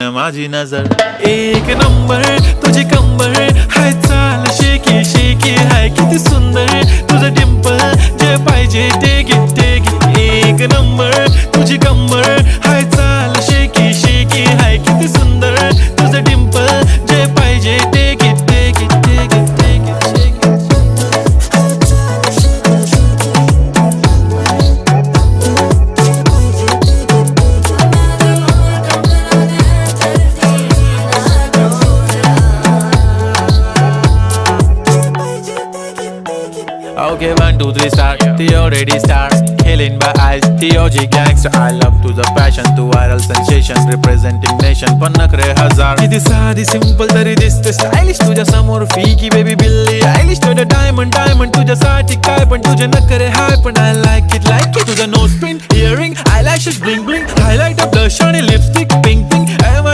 माझी नजर एक नंबर तुझी कंबर हाय चाल शेकी शेकी हाय किती सुंदर तुझं डिंपल जे पाहिजे ते घे एक नंबर तुझी कंबर हाय चाल शेकी शेकी हाय किती सुंदर तुझं डिंपल जे पाहिजे ते घे Okay, 1, 2, 3 start. The already start. Killing by eyes. The OG gangster. I love to the passion, to viral sensation, representing nation. पन्नकरे हजार. किती साधी simple तरी दिसते stylish तुझ्या समोर फीकी baby बिल्ली. Stylish to the diamond तुझ्यासाठी काय पण तुझे नखरे हाय पण I like it. तुझं nose pin, earring, eyelashes bling bling, highlight, blush आणि lipstick, pink.